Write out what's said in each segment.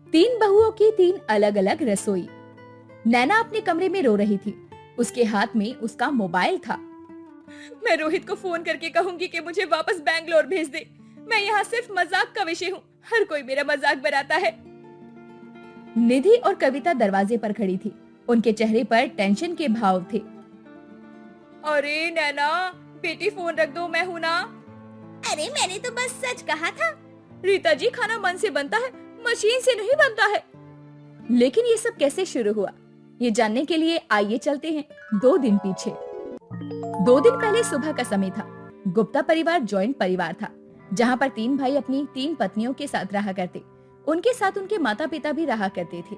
तीन बहुओं की तीन अलग अलग रसोई। नैना अपने कमरे में रो रही थी। उसके हाथ में उसका मोबाइल था। मैं रोहित को फोन करके कहूंगी कि मुझे वापस बैंगलोर भेज दे। मैं यहाँ सिर्फ मजाक का विषय हूँ। हर कोई मेरा मजाक बनाता है। निधि और कविता दरवाजे पर खड़ी थी। उनके चेहरे पर टेंशन के भाव थे। अरे नैना, बेटी फोन रख दो, मैं हूँ ना। अरे मैंने तो बस सच कहा था। रीता जी, खाना मन से बनता है, मशीन से नहीं बनता है। लेकिन ये सब कैसे शुरू हुआ, ये जानने के लिए आइए चलते हैं 2 दिन पीछे। 2 दिन पहले सुबह का समय था। गुप्ता परिवार जॉइंट परिवार था, जहाँ पर 3 भाई अपनी 3 पत्नियों के साथ रहा करते। उनके साथ उनके माता पिता भी रहा करते थे।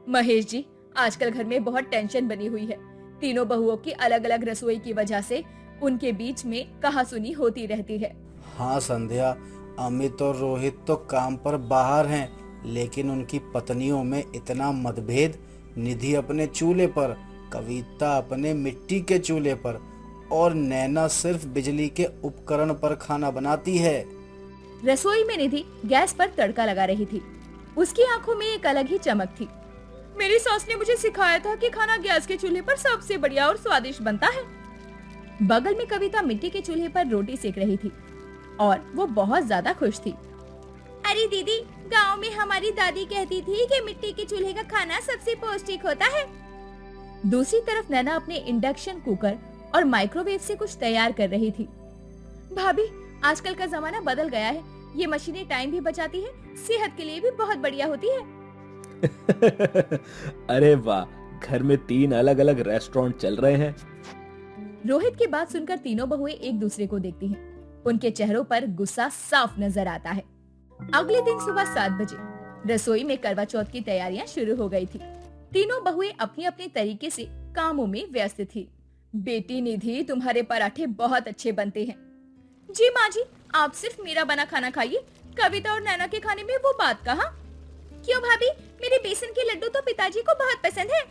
महेश जी, आजकल घर में बहुत टेंशन बनी हुई है। तीनों बहुओं की अलग अलग रसोई की वजह से उनके बीच में कहासुनी होती रहती है। हाँ संध्या, अमित और रोहित तो काम पर बाहर हैं, लेकिन उनकी पत्नियों में इतना मतभेद। निधि अपने चूल्हे पर, कविता अपने मिट्टी के चूल्हे पर और नैना सिर्फ बिजली के उपकरण पर खाना बनाती है। रसोई में निधि गैस पर तड़का लगा रही थी। उसकी आंखों में एक अलग ही चमक थी। मेरी सास ने मुझे सिखाया था कि खाना गैस के चूल्हे पर सबसे बढ़िया और स्वादिष्ट बनता है। बगल में कविता मिट्टी के चूल्हे पर रोटी सेक रही थी और वो बहुत ज्यादा खुश थी। अरे दीदी, गांव में हमारी दादी कहती थी कि मिट्टी के चूल्हे का खाना सबसे पौष्टिक होता है। दूसरी तरफ नैना अपने इंडक्शन कुकर और माइक्रोवेव से कुछ तैयार कर रही थी। भाभी, आजकल का जमाना बदल गया है। ये मशीनें टाइम भी बचाती है, सेहत के लिए भी बहुत बढ़िया होती है। अरे वाह, घर में 3 अलग अलग रेस्टोरेंट चल रहे हैं। रोहित की बात सुनकर तीनों बहुएं एक दूसरे को देखती हैं। उनके चेहरों पर गुस्सा साफ नजर आता है। अगले दिन सुबह 7 बजे रसोई में करवा चौथ की तैयारियां शुरू हो गई थी। तीनों बहुएं अपनी अपने तरीके से कामों में व्यस्त थी। बेटी निधि, तुम्हारे पराठे बहुत अच्छे बनते हैं। जी माँ जी, आप सिर्फ मेरा बना खाना खाइए। कविता और नैना के खाने में वो बात कहाँ? क्यों भाभी, मेरे बेसन के लड्डू तो पिताजी को बहुत पसंद है।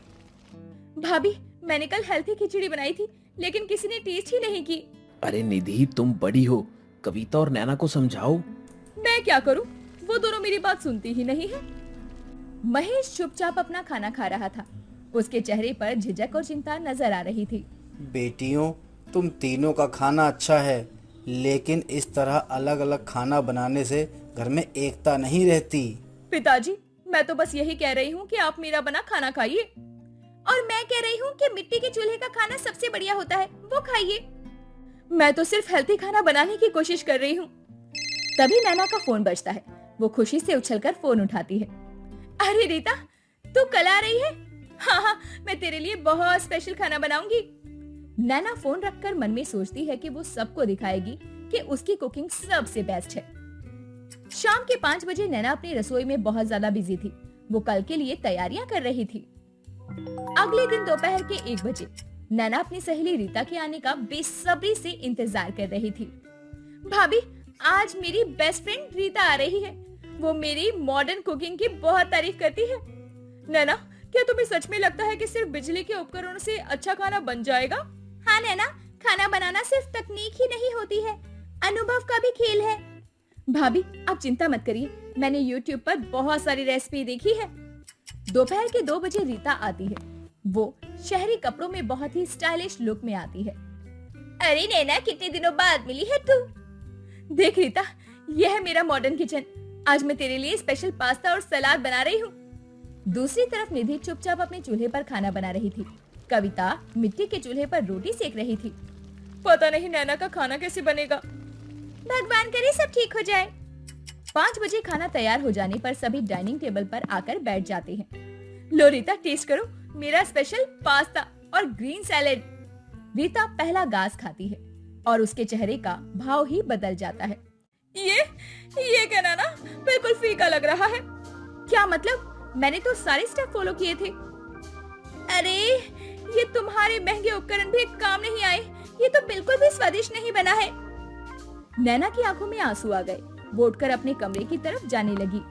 भाभी, मैंने कल हेल्थी खिचड़ी बनाई थी, लेकिन किसी ने टेस्ट ही नहीं की। अरे निधि, तुम बड़ी हो, कविता और नैना को समझाओ। मैं क्या करूं? वो दोनों मेरी बात सुनती ही नहीं है। महेश चुपचाप अपना खाना खा रहा था। उसके चेहरे पर झिझक और चिंता नजर आ रही थी। बेटियों, तुम तीनों का खाना अच्छा है, लेकिन इस तरह अलग अलग खाना बनाने से घर में एकता नहीं रहती। पिताजी, मैं तो बस यही कह रही हूँ कि आप मेरा बना खाना खाइए। और मैं कह रही हूँ कि मिट्टी के चूल्हे का खाना सबसे बढ़िया होता है, वो खाइए। मैं तो सिर्फ हेल्थी खाना बनाने की कोशिश कर रही हूँ। तभी नैना का फोन बजता है। वो खुशी से उछलकर फोन उठाती है। अरे रीता, तू कल आ रही है? हाँ, मैं तेरे लिए बहुत स्पेशल खाना बनाऊंगी। नैना फोन रखकर मन में सोचती है कि वो सबको दिखाएगी कि उसकी कुकिंग सबसे बेस्ट है। शाम के 5 बजे नैना अपनी रसोई में बहुत ज्यादा बिजी थी। वो कल के लिए तैयारियां कर रही थी। अगले दिन दोपहर के 1 बजे नैना अपनी सहेली रीता के आने का बेसब्री से इंतजार कर रही थी। भाभी, आज मेरी बेस्ट फ्रेंड रीता आ रही है। वो मेरी मॉडर्न कुकिंग की बहुत तारीफ करती है। नैना, क्या तुम्हें सच में लगता है कि सिर्फ बिजली के उपकरणों से अच्छा खाना बन जाएगा? हाँ नैना, खाना बनाना सिर्फ तकनीक ही नहीं होती है, अनुभव का भी खेल है। भाभी, आप चिंता मत करिए, मैंने YouTube पर बहुत सारी रेसिपी देखी है। दोपहर के 2 बजे रीता आती है। वो शहरी कपड़ों में बहुत ही स्टाइलिश लुक में आती है। अरे नैना, कितने दिनों बाद मिली है तू। देख रीता, यह है मेरा मॉडर्न किचन। आज मैं तेरे लिए स्पेशल पास्ता और सलाद बना रही हूँ। दूसरी तरफ निधि चुपचाप अपने चूल्हे पर खाना बना रही थी। कविता मिट्टी के चूल्हे पर रोटी सेक रही थी। पता नहीं नैना का खाना कैसे बनेगा। भगवान करे सब ठीक हो जाए। 5 बजे खाना तैयार हो जाने पर सभी डाइनिंग टेबल पर आकर बैठ जाते हैं। लो रीता, टेस्ट करो मेरा स्पेशल पास्ता और ग्रीन सैलेड। रीता पहला गास खाती है और उसके चेहरे का भाव ही बदल जाता है। ये क्या नैना, बिल्कुल फीका लग रहा है। क्या मतलब? मैंने तो सारे स्टेप फॉलो किए थे। अरे, ये तुम्हारे महंगे उपकरण भी काम नहीं आए। ये तो बिल्कुल भी स्वादिष्ट नहीं बना है। नैना की आंखों में आंसू आ गए। वो उठकर अपने कमरे की तरफ जाने लगी।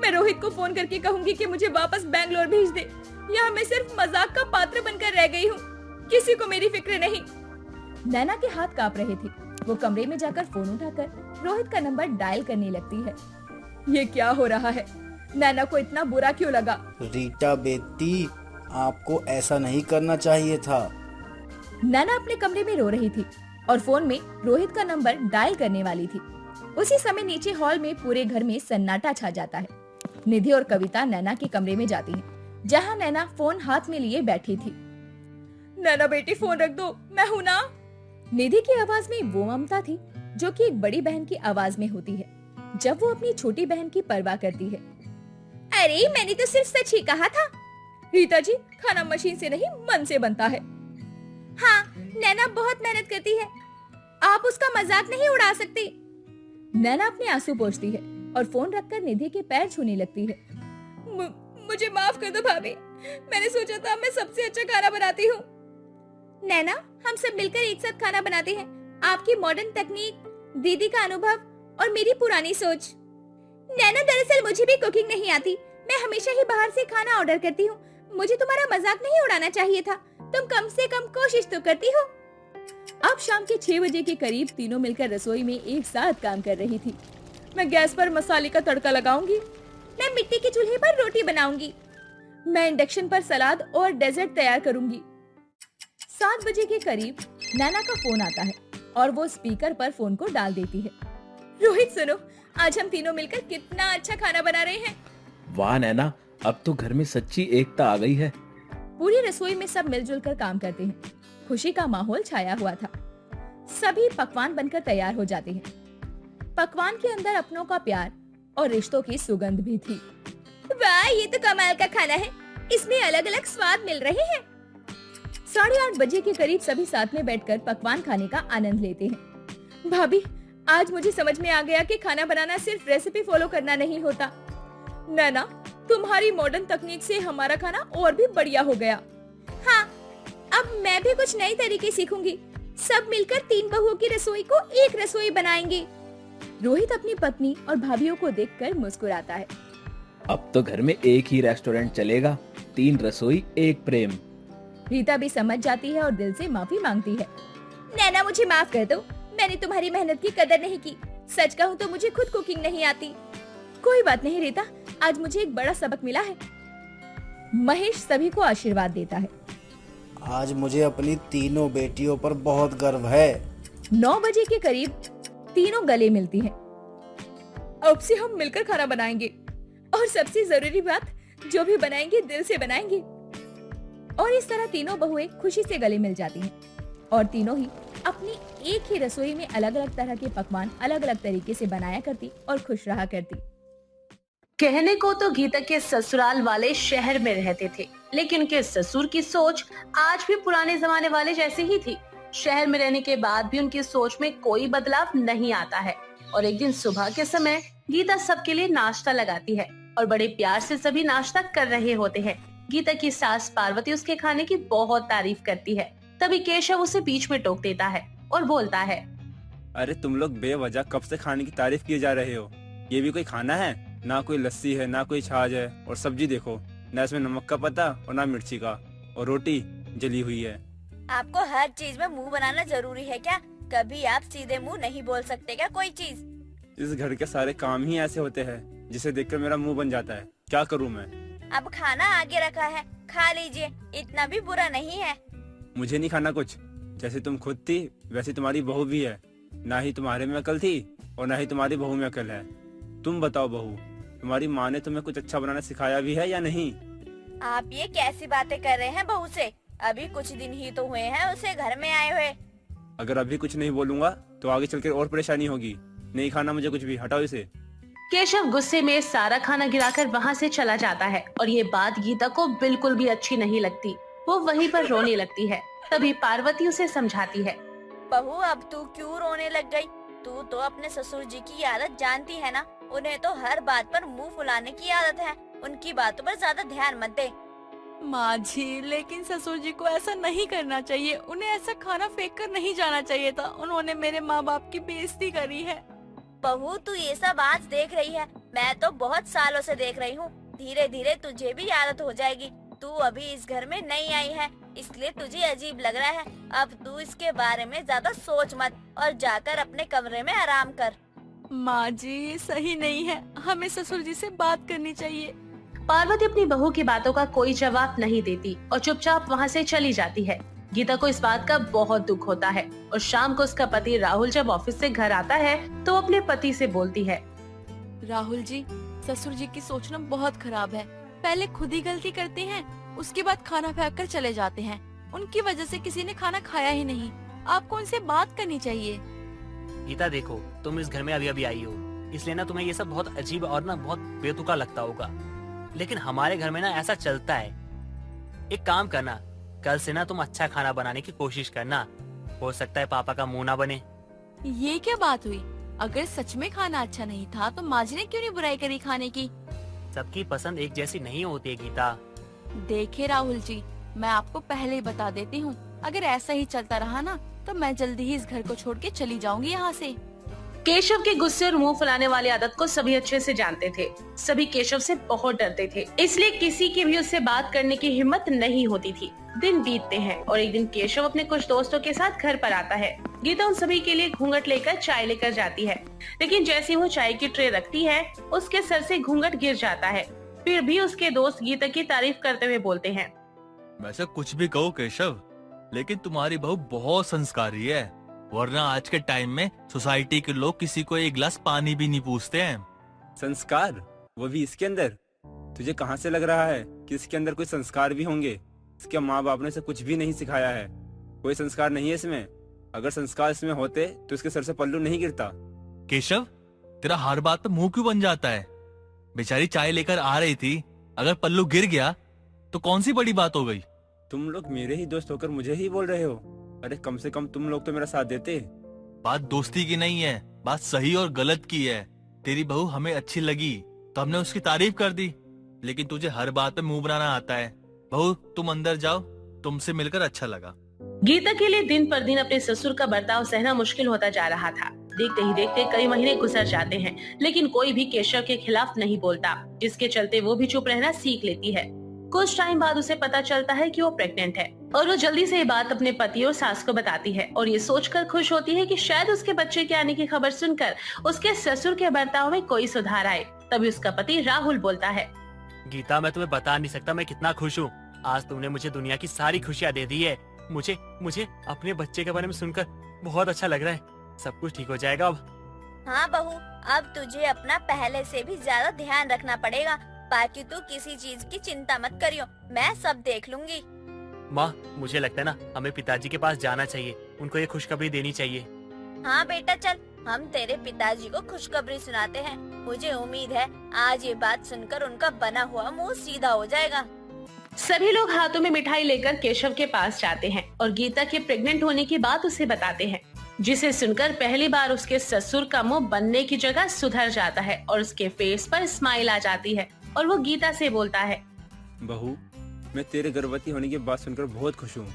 मैं रोहित को फोन करके कहूंगी कि मुझे वापस बैंगलोर भेज दे। यहाँ मैं सिर्फ मजाक का पात्र बनकर रह गई हूँ। किसी को मेरी फिक्र नहीं। नैना के हाथ कांप रहे थे। वो कमरे में जाकर फोन उठाकर रोहित का नंबर डायल करने लगती है। ये क्या हो रहा है? नैना को इतना बुरा क्यों लगा? रीटा बेटी, आपको ऐसा नहीं करना चाहिए था। नैना अपने कमरे में रो रही थी और फोन में रोहित का नंबर डायल करने वाली थी। उसी समय नीचे हॉल में पूरे घर में सन्नाटा छा जाता है। निधि और कविता नैना के कमरे में जाती हैं, जहां नैना फोन हाथ में लिए बैठी थी। नैना बेटी, फोन रख दो, मैं हूं ना। निधि की आवाज में वो ममता थी जो कि एक बड़ी बहन की आवाज में होती है जब वो अपनी छोटी बहन की परवाह करती है। अरे मैंने तो सिर्फ सच ही कहा था। रीता जी, खाना मशीन से नहीं मन से बनता है। हाँ, नैना बहुत मेहनत करती है, आप उसका मजाक नहीं उड़ा सकते। नैना अपने आंसू पोंछती है और फोन रखकर निधि के पैर छूने लगती है। मुझे माफ कर दो भाभी, मैंने सोचा था मैं सबसे अच्छा खाना बनाती हूँ। नैना, हम सब मिलकर एक साथ खाना बनाते हैं। आपकी मॉडर्न तकनीक, दीदी का अनुभव और मेरी पुरानी सोच। नैना, दरअसल मुझे भी कुकिंग नहीं आती, मैं हमेशा ही बाहर से खाना ऑर्डर करती हूँ। मुझे तुम्हारा मजाक नहीं उड़ाना चाहिए था, तुम कम से कम कोशिश तो करती हो। अब शाम के 6 बजे के करीब तीनों मिलकर रसोई में एक साथ काम कर रही थी। मैं गैस पर मसाले का तड़का लगाऊंगी, मैं मिट्टी के चूल्हे पर रोटी बनाऊंगी, मैं इंडक्शन पर सलाद और डेजर्ट तैयार करूंगी। 7 बजे के करीब नैना का फोन आता है और वो स्पीकर पर फोन को डाल देती है। रोहित सुनो, आज हम तीनों मिलकर कितना अच्छा खाना बना रहे हैं। वाह नैना, अब तो घर में सच्ची एकता आ गई है। पूरी रसोई में सब मिलजुल कर काम करते हैं। खुशी का माहौल छाया हुआ था। सभी पकवान बनकर तैयार हो जाते हैं। पकवान के अंदर अपनों का प्यार और रिश्तों की सुगंध भी थी। वाह, ये तो कमाल का खाना है, इसमें अलग अलग स्वाद मिल रहे हैं। 8:30 बजे के करीब सभी साथ में बैठकर पकवान खाने का आनंद लेते हैं। भाभी, आज मुझे समझ में आ गया कि खाना बनाना सिर्फ रेसिपी फॉलो करना नहीं होता। नैना, तुम्हारी मॉडर्न तकनीक से हमारा खाना और भी बढ़िया हो गया। हाँ, अब मैं भी कुछ नए तरीके सीखूंगी। सब मिलकर 3 बहुओं की रसोई को एक रसोई बनाएंगे। रोहित अपनी पत्नी और भाभीियों को देखकर मुस्कुराता है। अब तो घर में एक ही रेस्टोरेंट चलेगा, 3 रसोई 1 प्रेम। रीता भी समझ जाती है और दिल से माफी मांगती है। नैना, मुझे माफ कर दो, मैंने तुम्हारी मेहनत की कदर नहीं की। सच कहूँ तो मुझे खुद कुकिंग नहीं आती। कोई बात नहीं रीता, आज मुझे एक बड़ा सबक मिला है। महेश सभी को आशीर्वाद देता है। आज मुझे अपनी तीनों बेटियों पर बहुत गर्व है। 9 बजे के करीब तीनों गले मिलती हैं। अब से हम मिलकर खाना बनाएंगे और सबसे जरूरी बात, जो भी बनाएंगे दिल से बनाएंगे। और इस तरह तीनों बहुएं खुशी से गले मिल जाती हैं और तीनों ही अपनी एक ही रसोई में अलग अलग तरह के पकवान अलग अलग तरीके से बनाया करती और खुश रहा करती। कहने को तो गीता के ससुराल वाले शहर में रहते थे, लेकिन उनके ससुर की सोच आज भी पुराने जमाने वाले जैसे ही थी। शहर में रहने के बाद भी उनकी सोच में कोई बदलाव नहीं आता है। और एक दिन सुबह के समय गीता सबके लिए नाश्ता लगाती है और बड़े प्यार से सभी नाश्ता कर रहे होते हैं। गीता की सास पार्वती उसके खाने की बहुत तारीफ करती है। तभी केशव उसे बीच में टोक देता है और बोलता है, अरे तुम लोग बेवजह कब से खाने की तारीफ किए जा रहे हो? ये भी कोई खाना है? ना कोई लस्सी है, ना कोई छाछ है, और सब्जी देखो, ना इसमें नमक का पता और ना मिर्ची का, और रोटी जली हुई है। आपको हर चीज में मुंह बनाना जरूरी है क्या? कभी आप सीधे मुंह नहीं बोल सकते क्या कोई चीज? इस घर के सारे काम ही ऐसे होते हैं जिसे देखकर मेरा मुंह बन जाता है। क्या करूँ मैं? अब खाना आगे रखा है, खा लीजिए, इतना भी बुरा नहीं है। मुझे नहीं खाना कुछ। जैसे तुम खुद थी वैसी तुम्हारी बहू भी है। ना ही तुम्हारे में अकल थी और ना ही तुम्हारी बहू में अकल है। तुम बताओ बहू, तुम्हारी माँ ने तुम्हें कुछ अच्छा बनाना सिखाया भी है या नहीं? आप ये कैसी बातें कर रहे हैं बहू से? अभी कुछ दिन ही तो हुए हैं उसे घर में आए हुए। अगर अभी कुछ नहीं बोलूंगा तो आगे चलकर और परेशानी होगी। नहीं खाना मुझे कुछ भी, हटाओ इसे। केशव गुस्से में सारा खाना गिराकर वहाँ से चला जाता है और ये बात गीता को बिल्कुल भी अच्छी नहीं लगती। वो वहीं पर रोने लगती है। तभी पार्वती उसे समझाती है, बहू अब तू क्यों रोने लग गई? तू तो अपने ससुर जी की आदत जानती है ना, उन्हें तो हर बात पर मुंह फुलाने की आदत है। उनकी बातों पर ज्यादा ध्यान मत दे। माँ जी, लेकिन ससुर जी को ऐसा नहीं करना चाहिए। उन्हें ऐसा खाना फेंक कर नहीं जाना चाहिए था। उन्होंने मेरे माँ बाप की बेइज्जती करी है। बहू तू ये सब आज देख रही है, मैं तो बहुत सालों से देख रही हूँ। धीरे धीरे तुझे भी आदत हो जाएगी। तू अभी इस घर में नई आई है, इसलिए तुझे अजीब लग रहा है। अब तू इसके बारे में ज्यादा सोच मत और जाकर अपने कमरे में आराम कर। माँ जी सही नहीं है, हमें ससुर जी से बात करनी चाहिए। पार्वती अपनी बहू की बातों का कोई जवाब नहीं देती और चुपचाप वहाँ से चली जाती है। गीता को इस बात का बहुत दुख होता है और शाम को उसका पति राहुल जब ऑफिस से घर आता है तो अपने पति से बोलती है। राहुल जी, ससुर जी की सोचना बहुत खराब है। पहले खुद ही गलती करते हैं, उसके बाद खाना फेंक कर चले जाते हैं। उनकी वजह से किसी ने खाना खाया ही नहीं। आपको उनसे बात करनी चाहिए। गीता देखो, तुम इस घर में अभी अभी आई हो, इसलिए ना तुम्हें ये सब बहुत अजीब और ना बहुत बेतुका लगता होगा, लेकिन हमारे घर में ना ऐसा चलता है। एक काम करना, कल से ना तुम अच्छा खाना बनाने की कोशिश करना। हो सकता है पापा का मुंह ना बने। ये क्या बात हुई? अगर सच में खाना अच्छा नहीं था तो माँ जी ने क्यों नहीं बुराई करी खाने की? सबकी पसंद एक जैसी नहीं होती है गीता। देखिए राहुल जी, मैं आपको पहले ही बता देती हूँ, अगर ऐसा ही चलता रहा ना तो मैं जल्दी ही इस घर को छोड़ के चली जाऊंगी यहाँ से। केशव के गुस्से और मुंह फुलाने वाली आदत को सभी अच्छे से जानते थे। सभी केशव से बहुत डरते थे, इसलिए किसी की भी उससे बात करने की हिम्मत नहीं होती थी। दिन बीतते हैं और एक दिन केशव अपने कुछ दोस्तों के साथ घर पर आता है। गीता उन सभी के लिए घूंघट लेकर चाय लेकर जाती है, लेकिन जैसे वो चाय की ट्रे रखती है उसके सर से घूंघट गिर जाता है। फिर भी उसके दोस्त गीता की तारीफ करते हुए बोलते हैं। वैसे कुछ भी कहो केशव, लेकिन तुम्हारी बहू बहुत संस्कारी है, वरना आज के टाइम में सोसाइटी के लोग किसी को एक गिलास पानी भी नहीं पूछते हैं। संस्कार, वो भी इसके अंदर? तुझे कहाँ से लग रहा है कि इसके अंदर कोई संस्कार भी होंगे? इसके माँ बाप ने इसे कुछ भी नहीं सिखाया है। कोई संस्कार नहीं है इसमें। अगर संस्कार इसमें होते तो इसके सर से पल्लू नहीं गिरता। केशव, तेरा हर बात पे मुंह क्यों बन जाता है? बेचारी चाय लेकर आ रही थी, अगर पल्लू गिर गया तो कौन सी बड़ी बात हो गई? तुम लोग मेरे ही दोस्त होकर मुझे ही बोल रहे हो। अरे कम से कम तुम लोग तो मेरा साथ देते। बात दोस्ती की नहीं है, बात सही और गलत की है। तेरी बहू हमें अच्छी लगी तो हमने उसकी तारीफ कर दी, लेकिन तुझे हर बात पे मुंह बनाना आता है। बहू तुम अंदर जाओ, तुमसे मिलकर अच्छा लगा। गीता के लिए दिन पर दिन अपने ससुर का बर्ताव सहना मुश्किल होता जा रहा था। देखते ही देखते कई महीने गुजर जाते हैं, लेकिन कोई भी केशव के खिलाफ नहीं बोलता, जिसके चलते वो भी चुप रहना सीख लेती है। कुछ टाइम बाद उसे पता चलता है कि वो प्रेग्नेंट है और वो जल्दी से ये बात अपने पति और सास को बताती है और ये सोचकर खुश होती है कि शायद उसके बच्चे के आने की खबर सुनकर उसके ससुर के बर्ताव में कोई सुधार आए। तभी उसका पति राहुल बोलता है। गीता, मैं तुम्हें बता नहीं सकता मैं कितना खुश हूँ। आज तुमने मुझे दुनिया की सारी खुशियाँ दे दी है। मुझे अपने बच्चे के बारे में सुनकर बहुत अच्छा लग रहा है। सब कुछ ठीक हो जाएगा अब। हाँ बहू, अब तुझे अपना पहले से भी ज्यादा ध्यान रखना पड़ेगा। बाकी तू किसी चीज की चिंता मत करियो, मैं सब देख लूंगी। माँ, मुझे लगता है ना हमें पिताजी के पास जाना चाहिए, उनको ये खुशखबरी देनी चाहिए। हाँ बेटा चल, हम तेरे पिताजी को खुशखबरी सुनाते हैं। मुझे उम्मीद है आज ये बात सुनकर उनका बना हुआ मुंह सीधा हो जाएगा। सभी लोग हाथों में मिठाई लेकर केशव के पास जाते हैं और गीता के प्रेग्नेंट होने की बात उसे बताते हैं, जिसे सुनकर पहली बार उसके ससुर का मुंह बनने की जगह सुधर जाता है और उसके फेस पर स्माइल आ जाती है और वो गीता से बोलता है। बहू, मैं तेरे गर्भवती होने की बात सुनकर बहुत खुश हूँ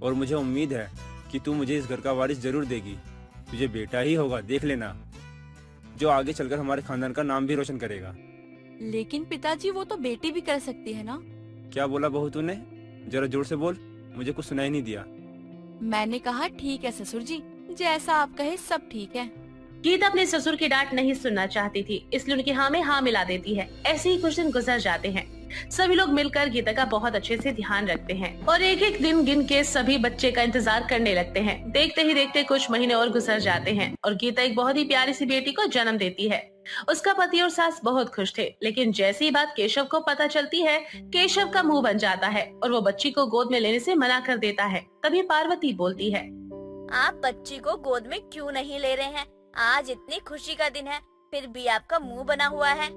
और मुझे उम्मीद है कि तू मुझे इस घर का वारिस जरूर देगी। तुझे बेटा ही होगा, देख लेना, जो आगे चलकर हमारे खानदान का नाम भी रोशन करेगा। लेकिन पिताजी वो तो बेटी भी कर सकती है ना? क्या बोला बहू तूने? जरा जोर से बोल, मुझे कुछ सुनाई नहीं दिया। मैंने कहा ठीक है ससुर जी, जैसा आप कहे सब ठीक है। गीता अपने ससुर की डांट नहीं सुनना चाहती थी, इसलिए उनकी हाँ में हाँ मिला देती है। ऐसे ही कुछ दिन गुजर जाते हैं। सभी लोग मिलकर गीता का बहुत अच्छे से ध्यान रखते हैं और एक एक दिन गिन के सभी बच्चे का इंतजार करने लगते हैं। देखते ही देखते कुछ महीने और गुजर जाते हैं और गीता एक बहुत ही प्यारी सी बेटी को जन्म देती है। उसका पति और सास बहुत खुश थे, लेकिन जैसी बात केशव को पता चलती है, केशव का मुंह बन जाता है और वो बच्ची को गोद में लेने से मना कर देता है। तभी पार्वती बोलती है। आप बच्ची को गोद में क्यों नहीं ले रहे हैं? आज इतनी खुशी का दिन है, फिर भी आपका मुंह बना हुआ है।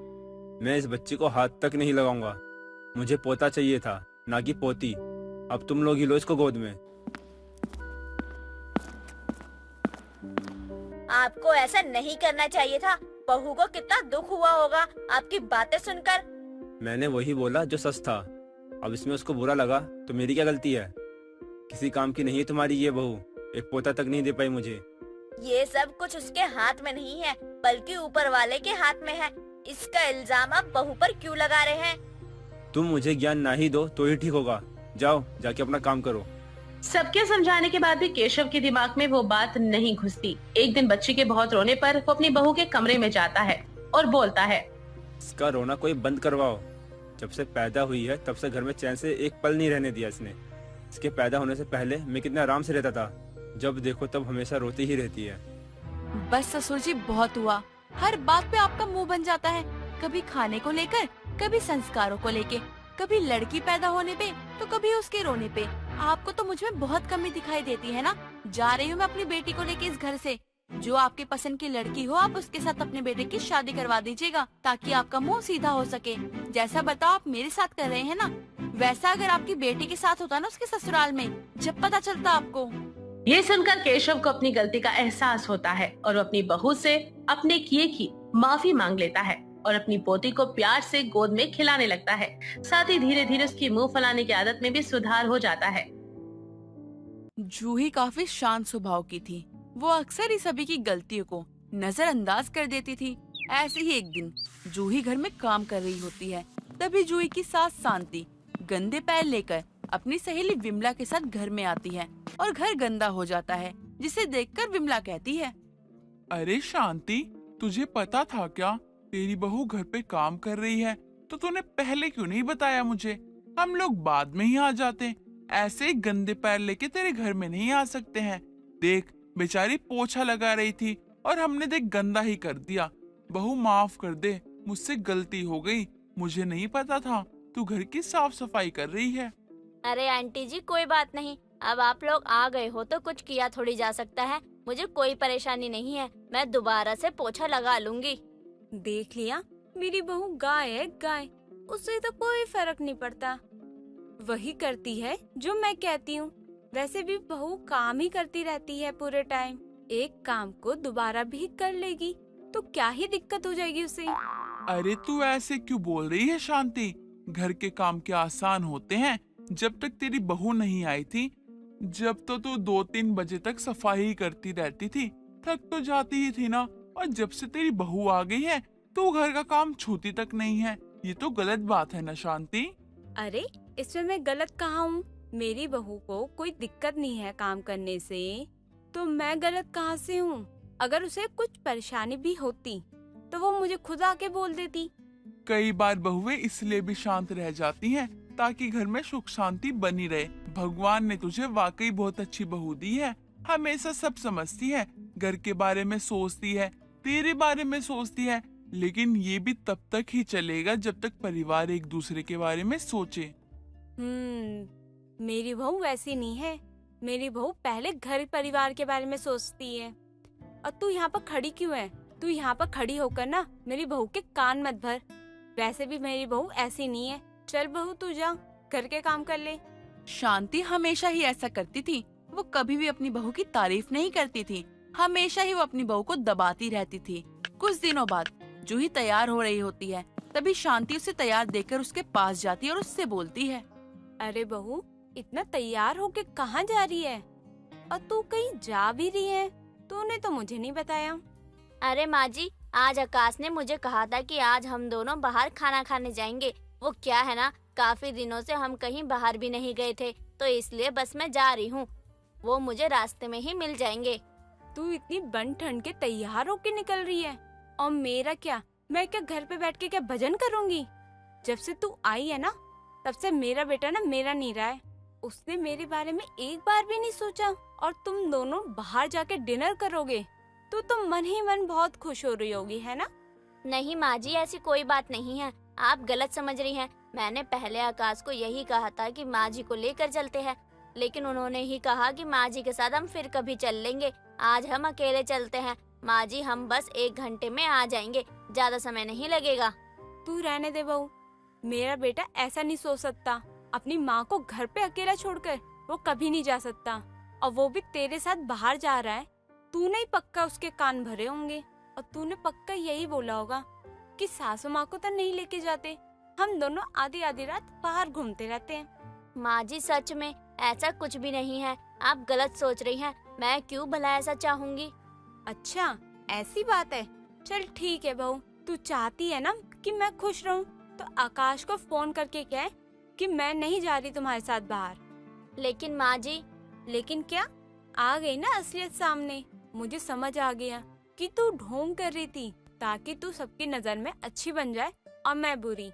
मैं इस बच्ची को हाथ तक नहीं लगाऊंगा। मुझे पोता चाहिए था, ना कि पोती। अब तुम लोग ही लो इसको गोद में। आपको ऐसा नहीं करना चाहिए था। बहू को कितना दुख हुआ होगा आपकी बातें सुनकर। मैंने वही बोला जो सच था। अब इसमें उसको बुरा लगा तो मेरी क्या गलती है? किसी काम की नहीं है तुम्हारी ये बहू, एक पोता तक नहीं दे पाई मुझे। ये सब कुछ उसके हाथ में नहीं है, बल्कि ऊपर वाले के हाथ में है। इसका इल्जाम आप बहू पर क्यों लगा रहे हैं? तुम मुझे ज्ञान ना ही दो तो ही ठीक होगा। जाओ, जाके अपना काम करो। सबके समझाने के बाद भी केशव के दिमाग में वो बात नहीं घुसती। एक दिन बच्ची के बहुत रोने पर वो अपनी बहू के कमरे में जाता है और बोलता है, इसका रोना कोई बंद करवाओ। जब से पैदा हुई है तब से घर में चैन से एक पल नहीं रहने दिया इसने। इसके पैदा होने से पहले मैं कितना आराम से रहता था, जब देखो तब हमेशा रोती ही रहती है। बस ससुर जी बहुत हुआ, हर बात पे आपका मुंह बन जाता है। कभी खाने को लेकर, कभी संस्कारों को लेके, कभी लड़की पैदा होने पे तो कभी उसके रोने पे। आपको तो मुझ में बहुत कमी दिखाई देती है ना। जा रही हूँ मैं अपनी बेटी को लेके इस घर से। जो आपकी पसंद की लड़की हो आप उसके साथ अपने बेटे की शादी करवा दीजिएगा, ताकि आपका मुंह सीधा हो सके। जैसा बताओ आप मेरे साथ कर रहे हैं ना, वैसा अगर आपकी बेटी के साथ होता ना उसके ससुराल में, जब पता चलता आपको। ये सुनकर केशव को अपनी गलती का एहसास होता है और वो अपनी बहू से अपने किए की माफी मांग लेता है और अपनी पोती को प्यार से गोद में खिलाने लगता है। साथ ही धीरे धीरे उसकी मुंह फैलाने की आदत में भी सुधार हो जाता है। जूही काफी शांत स्वभाव की थी। वो अक्सर ही सभी की गलतियों को नजरअंदाज कर देती थी। ऐसे ही एक दिन जूही घर में काम कर रही होती है। तभी जूही की सास शांति गंदे पैर लेकर अपनी सहेली विमला के साथ घर में आती है और घर गंदा हो जाता है, जिसे देखकर विमला कहती है, अरे शांति, तुझे पता था क्या तेरी बहू घर पे काम कर रही है? तो तूने पहले क्यों नहीं बताया मुझे? हम लोग बाद में ही आ जाते। ऐसे ही गंदे पैर लेके तेरे घर में नहीं आ सकते हैं। देख, बेचारी पोछा लगा रही थी और हमने देख गंदा ही कर दिया। बहू माफ कर दे, मुझसे गलती हो गई। मुझे नहीं पता था तू घर की साफ सफाई कर रही है। अरे आंटी जी कोई बात नहीं, अब आप लोग आ गए हो तो कुछ किया थोड़ी जा सकता है। मुझे कोई परेशानी नहीं है, मैं दोबारा से पोछा लगा लूंगी। देख लिया, मेरी बहू गाय है गाय, उससे तो कोई फर्क नहीं पड़ता। वही करती है जो मैं कहती हूँ। वैसे भी बहू काम ही करती रहती है पूरे टाइम। एक काम को दोबारा भी कर लेगी तो क्या ही दिक्कत हो जाएगी उसे। अरे तू ऐसे क्यों बोल रही है शांति? घर के काम क्या आसान होते हैं? जब तक तेरी बहू नहीं आई थी, जब तो तू 2-3 बजे तक सफाई करती रहती थी, थक तो जाती ही थी ना। और जब से तेरी बहू आ गई है तो घर का काम छूती तक नहीं है। ये तो गलत बात है ना शांति? अरे इसमें मैं गलत कहाँ हूँ? मेरी बहू को कोई दिक्कत नहीं है काम करने से, तो मैं गलत कहाँ से हूँ? अगर उसे कुछ परेशानी भी होती तो वो मुझे खुद आके बोल देती। कई बार बहुएं इसलिए भी शांत रह जाती हैं ताकि घर में सुख शांति बनी रहे। भगवान ने तुझे वाकई बहुत अच्छी बहू दी है। हमेशा सब समझती है, घर के बारे में सोचती है, तेरे बारे में सोचती है। लेकिन ये भी तब तक ही चलेगा जब तक परिवार एक दूसरे के बारे में सोचे। मेरी बहू वैसी नहीं है। मेरी बहू पहले घर परिवार के बारे में सोचती है। और तू यहाँ पर खड़ी क्यों है? तू यहाँ पर खड़ी होकर ना मेरी बहू के कान मत भर। वैसे भी मेरी बहू ऐसी नहीं है। चल बहू तू जा, घर के काम कर ले। शांति हमेशा ही ऐसा करती थी। वो कभी भी अपनी बहू की तारीफ नहीं करती थी। हमेशा ही वो अपनी बहू को दबाती रहती थी। कुछ दिनों बाद जूही तैयार हो रही होती है। तभी शांति उसे तैयार देखकर उसके पास जाती है और उससे बोलती है, अरे बहू, इतना तैयार होके कहाँ जा रही है? और तू कहीं जा भी रही है? तूने तो मुझे नहीं बताया। अरे माँ जी, आज आकाश ने मुझे कहा था कि आज हम दोनों बाहर खाना खाने जाएंगे। वो क्या है ना, काफी दिनों से हम कहीं बाहर भी नहीं गए थे, तो इसलिए बस मैं जा रही हूँ। वो मुझे रास्ते में ही मिल जाएंगे। तू इतनी बन ठंड के तैयार होके निकल रही है, और मेरा क्या? मैं क्या घर पे बैठ के क्या भजन करूँगी? जब से तू आई है ना, तब से मेरा बेटा ना मेरा नहीं रहा है। उसने मेरे बारे में एक बार भी नहीं सोचा। और तुम दोनों बाहर जाके डिनर करोगे तो तुम मन ही मन बहुत खुश हो रही होगी, है ना? नहीं माँ जी, ऐसी कोई बात नहीं है, आप गलत समझ रही हैं। मैंने पहले आकाश को यही कहा था कि माँ जी को लेकर चलते हैं, लेकिन उन्होंने ही कहा कि माँ जी के साथ हम फिर कभी चल लेंगे। आज हम अकेले चलते हैं माँ जी, हम बस 1 घंटे में आ जाएंगे, ज्यादा समय नहीं लगेगा। तू रहने दे बहू, मेरा बेटा ऐसा नहीं सोच सकता। अपनी माँ को घर पे अकेला छोड़कर वो कभी नहीं जा सकता। और वो भी तेरे साथ बाहर जा रहा है। तूने ही पक्का उसके कान भरे होंगे और तूने पक्का यही बोला होगा कि सासू माँ को तो नहीं लेके जाते, हम दोनों आधी आधी रात बाहर घूमते रहते हैं। माँ जी सच में ऐसा कुछ भी नहीं है, आप गलत सोच रही हैं। मैं क्यों भला ऐसा चाहूँगी? अच्छा ऐसी बात है, चल ठीक है बहू, तू चाहती है ना कि मैं खुश रहूं, तो आकाश को फोन करके कह कि मैं नहीं जा रही तुम्हारे साथ बाहर। लेकिन माँ जी, लेकिन क्या, आ गई ना असलियत सामने। मुझे समझ आ गया कि तू ढोंग कर रही थी ताकि तू सबकी नजर में अच्छी बन जाए और मैं बुरी।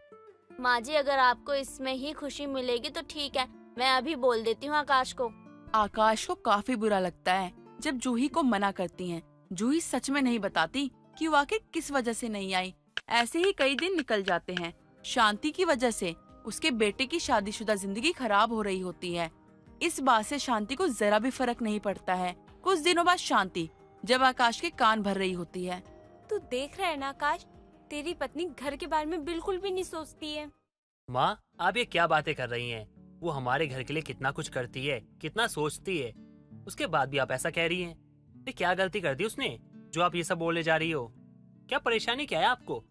माँ जी, अगर आपको इसमें ही खुशी मिलेगी तो ठीक है, मैं अभी बोल देती हूँ आकाश को। आकाश को काफी बुरा लगता है जब जूही को मना करती हैं। जूही सच में नहीं बताती कि वो आखिर किस वजह से नहीं आई। ऐसे ही कई दिन निकल जाते हैं। शांति की वजह से उसके बेटे की शादीशुदा जिंदगी खराब हो रही होती है। इस बात से शांति को जरा भी फर्क नहीं पड़ता है। कुछ दिनों बाद शांति जब आकाश के कान भर रही होती है। तू देख रहा है ना आकाश, तेरी पत्नी घर के बारे में बिल्कुल भी नहीं सोचती है। माँ, आप ये क्या बातें कर रही हैं? वो हमारे घर के लिए कितना कुछ करती है, कितना सोचती है, उसके बाद भी आप ऐसा कह रही हैं। ये क्या गलती कर दी उसने जो आप ये सब बोलने जा रही हो? क्या परेशानी क्या है आपको?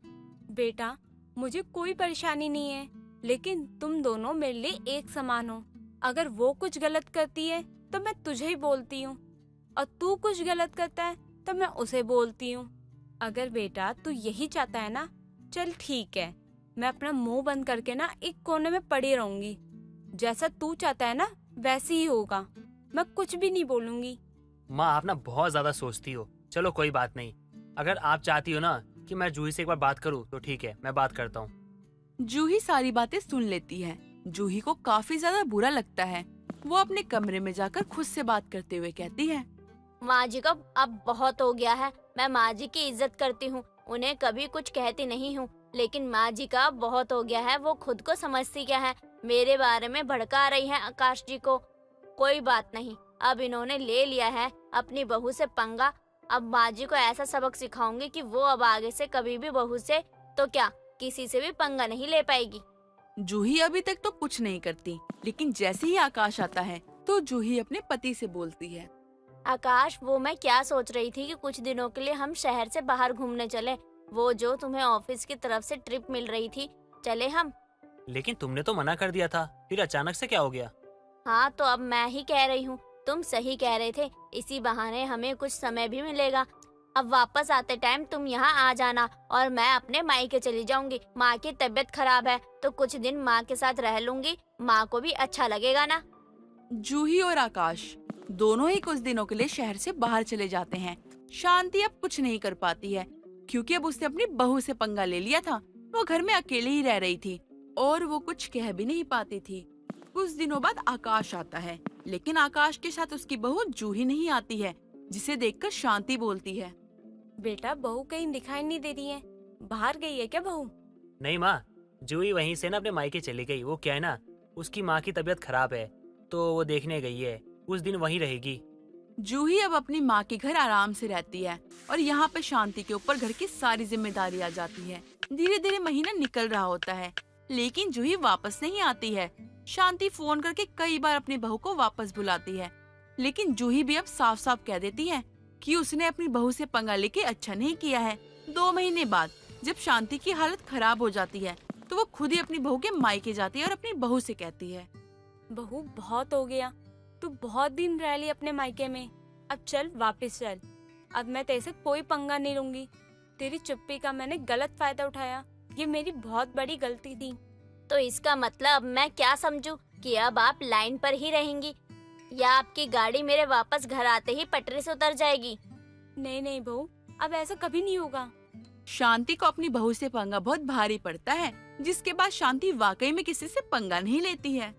बेटा, मुझे कोई परेशानी नहीं है, लेकिन तुम दोनों मेरे लिए एक समान हो। अगर वो कुछ गलत करती है तो मैं तुझे ही बोलती हूँ, और तू कुछ गलत करता है तो मैं उसे बोलती हूँ। अगर बेटा तू यही चाहता है ना, चल ठीक है, मैं अपना मुंह बंद करके ना एक कोने में पड़ी रहूंगी। जैसा तू चाहता है ना वैसे ही होगा, मैं कुछ भी नहीं बोलूंगी। माँ, आप ना बहुत ज्यादा सोचती हो। चलो कोई बात नहीं, अगर आप चाहती हो ना कि मैं जूही से एक बार बात करूँ तो ठीक है, मैं बात करता हूँ। जूही सारी बातें सुन लेती है। जूही को काफी ज्यादा बुरा लगता है। वो अपने कमरे में जाकर खुद से बात करते हुए कहती है, माँ जी का अब बहुत हो गया है। मैं माँ जी की इज्जत करती हूँ, उन्हें कभी कुछ कहती नहीं हूँ, लेकिन माँ जी का अब बहुत हो गया है। वो खुद को समझती क्या है, मेरे बारे में भड़का रही है आकाश जी को। कोई बात नहीं, अब इन्होंने ले लिया है अपनी बहू से पंगा। अब माँ जी को ऐसा सबक सिखाऊंगी कि वो अब आगे से कभी भी बहू से तो क्या किसी से भी पंगा नहीं ले पाएगी। जूही अभी तक तो कुछ नहीं करती, लेकिन जैसे ही आकाश आता है तो जूही अपने पति से बोलती है, आकाश, वो मैं क्या सोच रही थी कि कुछ दिनों के लिए हम शहर से बाहर घूमने चले। वो जो तुम्हें ऑफिस की तरफ से ट्रिप मिल रही थी, चले हम। लेकिन तुमने तो मना कर दिया था, फिर अचानक से क्या हो गया? हाँ, तो अब मैं ही कह रही हूँ, तुम सही कह रहे थे। इसी बहाने हमें कुछ समय भी मिलेगा। अब वापस आते टाइम तुम यहाँ आ जाना और मैं अपने मायके चली जाऊंगी। माँ की तबीयत खराब है तो कुछ दिन माँ के साथ रह लूंगी, माँ को भी अच्छा लगेगा ना। जूही और आकाश दोनों ही कुछ दिनों के लिए शहर से बाहर चले जाते हैं। शांति अब कुछ नहीं कर पाती है, क्योंकि अब उसने अपनी बहू से पंगा ले लिया था। वो घर में अकेले ही रह रही थी और वो कुछ कह भी नहीं पाती थी। कुछ दिनों बाद आकाश आता है, लेकिन आकाश के साथ उसकी बहू जूही नहीं आती है, जिसे देखकर शांति बोलती है, बेटा, बहू कहीं दिखाई नहीं दे रही है, बाहर गई है क्या बहू? नहीं माँ, जूही वहीं से ना अपने मायके चली गई। वो क्या है ना, उसकी माँ की तबीयत खराब है तो वो देखने गई है, उस दिन वहीं रहेगी। जूही अब अपनी माँ के घर आराम से रहती है और यहाँ पे शांति के ऊपर घर की सारी जिम्मेदारी आ जाती है। धीरे धीरे महीना निकल रहा होता है, लेकिन जूही वापस नहीं आती है। शांति फोन करके कई बार अपनी बहू को वापस बुलाती है, लेकिन जूही भी अब साफ साफ कह देती है कि उसने अपनी बहू से पंगा लेके अच्छा नहीं किया है। 2 महीने बाद जब शांति की हालत खराब हो जाती है तो वो खुद ही अपनी बहू के मायके जाती है और अपनी बहू से कहती है, बहू, बहुत हो गया, तू बहुत दिन रह ली अपने मायके में, अब चल वापस चल। अब मैं तेरे से कोई पंगा नहीं लूंगी। तेरी चुप्पी का मैंने गलत फायदा उठाया, ये मेरी बहुत बड़ी गलती थी। तो इसका मतलब मैं क्या समझूं कि अब आप लाइन पर ही रहेंगी या आपकी गाड़ी मेरे वापस घर आते ही पटरी से उतर जाएगी? नहीं नहीं बहू, अब ऐसा कभी नहीं होगा। शांति को अपनी बहू से पंगा बहुत भारी पड़ता है, जिसके बाद शांति वाकई में किसी से पंगा नहीं लेती है।